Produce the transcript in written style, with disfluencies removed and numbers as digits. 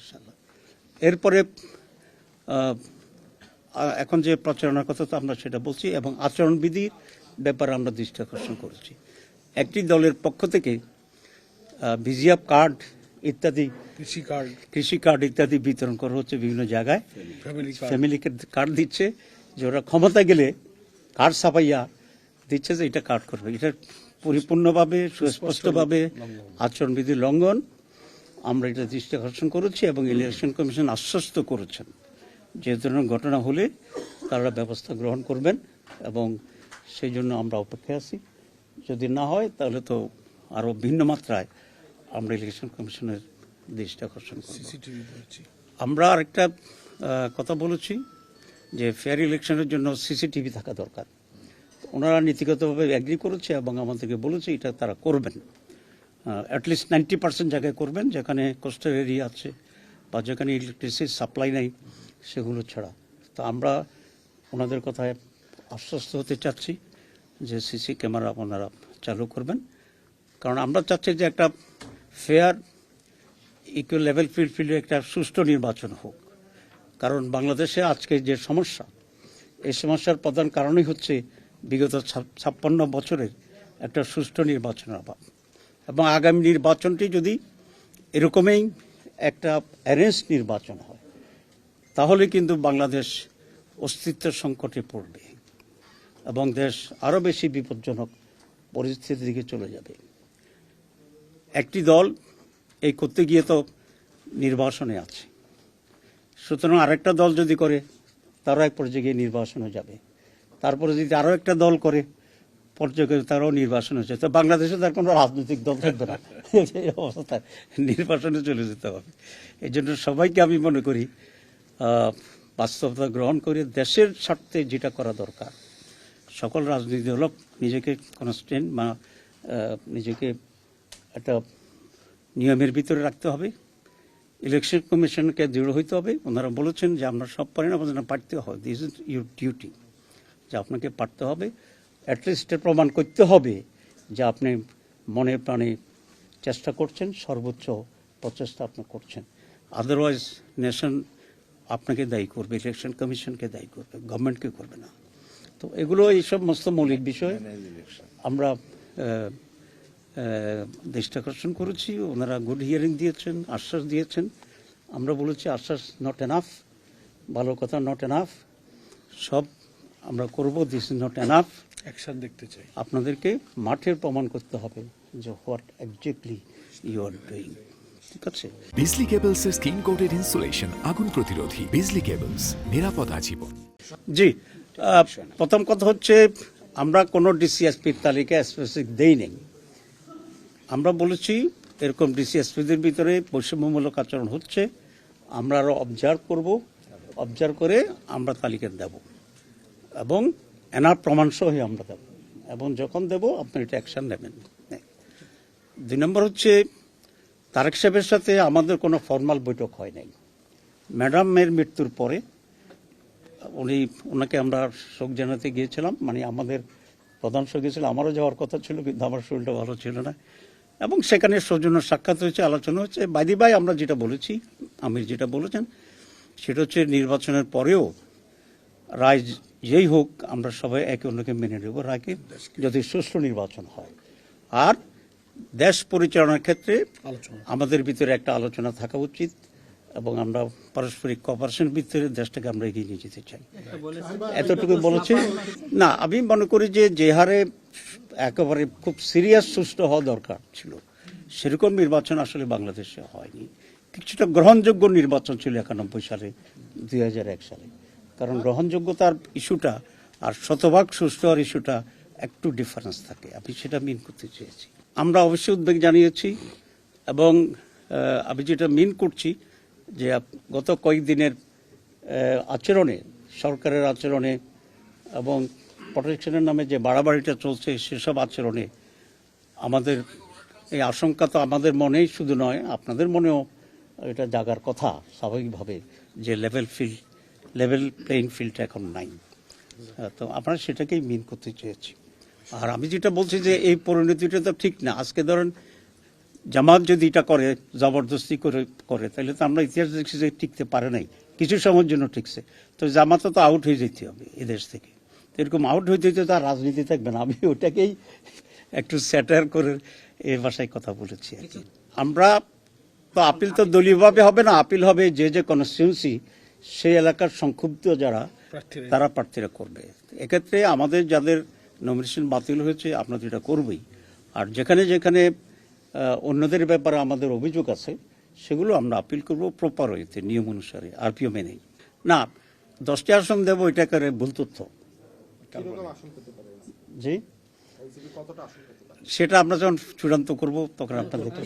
ইনশাআল্লাহ। এরপরে এখন যে প্রচারণার কথা তো আমরা সেটা বলছি, এবং আচরণবিধির ব্যাপারে আমরা দৃষ্টি আকর্ষণ করেছি। একটি দলের পক্ষ থেকে ভিজিএফ কার্ড ইত্যাদি, কৃষি কার্ড ইত্যাদি বিতরণ করা হচ্ছে বিভিন্ন জায়গায়। ফ্যামিলি কার্ড দিচ্ছে যে ওরা ক্ষমতা গেলে কার্ড ছাপাইয়া দিচ্ছে যে এটা কার্ড করবে। এটা পরিপূর্ণভাবে সুস্পষ্টভাবে আচরণবিধির লঙ্ঘন। আমরা এটা দৃষ্টি আকর্ষণ করেছি এবং ইলেকশন কমিশন আশ্বস্ত করেছেন যে ধরনের ঘটনা হলে তারা ব্যবস্থা গ্রহণ করবেন, এবং সেই জন্য আমরা অপেক্ষায় আছি। যদি না হয় তাহলে তো আরও ভিন্ন মাত্রায় আমরা ইলেকশন কমিশনের দৃষ্টি আকর্ষণ করব। আমরা আরেকটা কথা বলেছি যে ফেয়ার ইলেকশনের জন্য সিসিটিভি থাকা দরকার। ওনারা নীতিগতভাবে অ্যাগ্রি করেছে এবং আমাদেরকে বলেছে এটা তারা করবেন। অ্যাটলিস্ট 90% জায়গায় করবেন, যেখানে কোস্টাল এরিয়া আছে বা যেখানে ইলেকট্রিসিটি সাপ্লাই নেই সেগুলো ছাড়া। তো আমরা ওনাদের কথায় আশ্বস্ত হতে চাচ্ছি যে সিসি ক্যামেরা ওনারা চালু করবেন, কারণ আমরা চাচ্ছি যে একটা ফেয়ার ইকুয়াল লেভেল ফিল্ডে একটা সুষ্ঠু নির্বাচন হোক। কারণ বাংলাদেশে আজকে যে সমস্যা, এই সমস্যার প্রধান কারণই হচ্ছে বিগত 56 বছরের একটা সুষ্ঠু নির্বাচনের অভাব। এবং আগামী নির্বাচনটি যদি এরকমই একটা অ্যারেঞ্জ নির্বাচন হয় তাহলে কিন্তু বাংলাদেশ অস্তিত্ব সংকটে পড়বে এবং দেশ আরও বেশি বিপজ্জনক পরিস্থিতির দিকে চলে যাবে। একটি দল এই করতে গিয়ে তো নির্বাসনে আছে, সুতরাং আরেকটা দল যদি করে তারও এক পর্যায়ে গিয়ে নির্বাসনে যাবে, তারপরে যদি আরও একটা দল করে পর্যায়ে তারাও নির্বাচন হচ্ছে, তো বাংলাদেশে তার কোনো রাজনৈতিক দল থাকবে না। এই অবস্থায় নির্বাচনে চলে যেতে হবে। এই জন্য সবাইকে আমি মনে করি বাস্তবতা গ্রহণ করে দেশের স্বার্থে যেটা করা দরকার, সকল রাজনৈতিক দল নিজেকে কনস্ট্যান্ট বা নিজেকে একটা নিয়মের ভিতরে রাখতে হবে। ইলেকশন কমিশনকে দৃঢ় হইতে হবে। ওনারা বলেছেন যে আমরা সব পারি না, আপনারা পারতে হবে। দিস ইজ ইউর ডিউটি, যে আপনাকে পারতে হবে। অ্যাটলিস্ট প্রমাণ করতে হবে যে আপনি মনে প্রাণে চেষ্টা করছেন, সর্বোচ্চ প্রচেষ্টা আপনি করছেন। আদারওয়াইজ নেশন আপনাকে দায়ী করবে, ইলেকশন কমিশনকে দায়ী করবে, গভর্নমেন্টকে করবে না। তো এগুলো এই সমস্ত মৌলিক বিষয় আমরা দৃষ্টি আকর্ষণ করেছি। ওনারা গুড হিয়ারিং দিয়েছেন, আশ্বাস দিয়েছেন। আমরা বলেছি আশ্বাস নট এনাফ, ভালো কথা নট এনাফ, সব আমরা করব, this is not enough, action দেখতে চাই। আপনাদেরকে মাঠের প্রমাণ করতে হবে যে what exactly you are doing. ঠিক আছে। বিজলি কেবলস এর স্কিন কোটেড ইনসুলেশন আগুন প্রতিরোধী। বিজলি কেবলস, নিরাপদ আজীবন। জি, প্রথম কথা হচ্ছে আমরা কোনো ডিসিএসপির তালিকা স্পেসিফিক দেই নেই। আমরা বলেছি এরকম ডিসিএসপিদের ভিতরে বৈষম্যমূলক আচরণ হচ্ছে, আমরা আরও অবজার্ভ করব, অবজার্ভ করে আমরা তালিকা দেব এবং এনার প্রমাণ সহ আমরা দেব, এবং যখন দেব আপনি এটা অ্যাকশন নেবেন। 2 নম্বর হচ্ছে তারেক সাহেবের সাথে আমাদের কোনো ফর্মাল বৈঠক হয় নাই। ম্যাডামের মৃত্যুর পরে ওনাকে আমরা শোক জানাতে গিয়েছিলাম, মানে আমাদের প্রধান শোক গিয়েছিল, আমারও যাওয়ার কথা ছিল কিন্তু আমার শরীরটা ভালো ছিল না, এবং সেখানে সৌজন্য সাক্ষাৎ হয়েছে, আলোচনা হচ্ছে। বাইদি ভাই আমরা যেটা বলেছি, আমির যেটা বলেছেন সেটা হচ্ছে নির্বাচনের পরেও রায় যেই হোক আমরা সবাই একে অন্যকে মেনে নেব রায়কে, যদি সুষ্ঠু নির্বাচন হয়। আর দেশ পরিচালনার ক্ষেত্রে আমাদের ভিতরে একটা আলোচনা থাকা উচিত, এবং আমরা পারস্পরিক কোঅপারেশনের ভিতরে দেশটাকে আমরা এগিয়ে নিয়ে যেতে চাই। এতটুকু বলেছি না, আমি মনে করি যে হারে একেবারে খুব সিরিয়াস সুষ্ঠু হওয়া দরকার ছিল সেরকম নির্বাচন আসলে বাংলাদেশে হয়নি। কিছুটা গ্রহণযোগ্য নির্বাচন ছিল 91 সালে, 2001 সালে। কারণ গ্রহণযোগ্যতার ইস্যুটা আর শতভাগ সুষ্ঠু হওয়ার ইস্যুটা একটু ডিফারেন্স থাকে, আমি সেটা মিন করতে চেয়েছি। আমরা অবশ্যই উদ্বেগ জানিয়েছি, এবং আমি যেটা মিন করছি যে গত কয়েকদিনের আচরণে, সরকারের আচরণে এবং প্রোটেকশনের নামে যে বাড়াবাড়িটা চলছে সেসব আচরণে আমাদের এই আশঙ্কা তো আমাদের মনেই শুধু নয়, আপনাদের মনেও এটা জাগার কথা স্বাভাবিকভাবে, যে লেভেল প্লেইং ফিল্ডটা এখন নাই। তো আমরা সেটাকেই মিন করতে চেয়েছি। আর আমি যেটা বলছি যে এই পরিণতিটা তো ঠিক না। আজকে ধরেন জামাত যদি এটা করে জবরদস্তি করে তাহলে তো আমরা ইতিহাস দেখছি যে টিকতে পারে নাই, কিছু সময়ের জন্য টিকছে। তো জামাতও তো আউট হয়ে যেতে হবে এদেশ থেকে। তো এরকম আউট হইতে হইতে তো আর রাজনীতি থাকবে না। আমি ওটাকেই একটু স্যাটার করে এ ভাষায় কথা বলেছি আর কি। আমরা তো আপিল তো দলীয়ভাবে হবে না, আপিল হবে যে যে কনস্টিটিউন্সি সেই এলাকার সংক্ষুব্ধ যারা তারা প্রার্থীরা করবে। এক্ষেত্রে আমাদের যাদের নমিনেশন বাতিল হয়েছে আমরা তো এটা করবই। আর যেখানে যেখানে অন্যদের ব্যাপারে আমাদের অভিযোগ আছে সেগুলো আমরা আপিল করব প্রপার ওয়েতে, নিয়ম অনুসারে, আরপিও মেনেই। না, 10টি আসন দেবো এটা করে ভুল তথ্য। জি, সেটা আমরা যখন চূড়ান্ত করব তখন আপনাদেরকে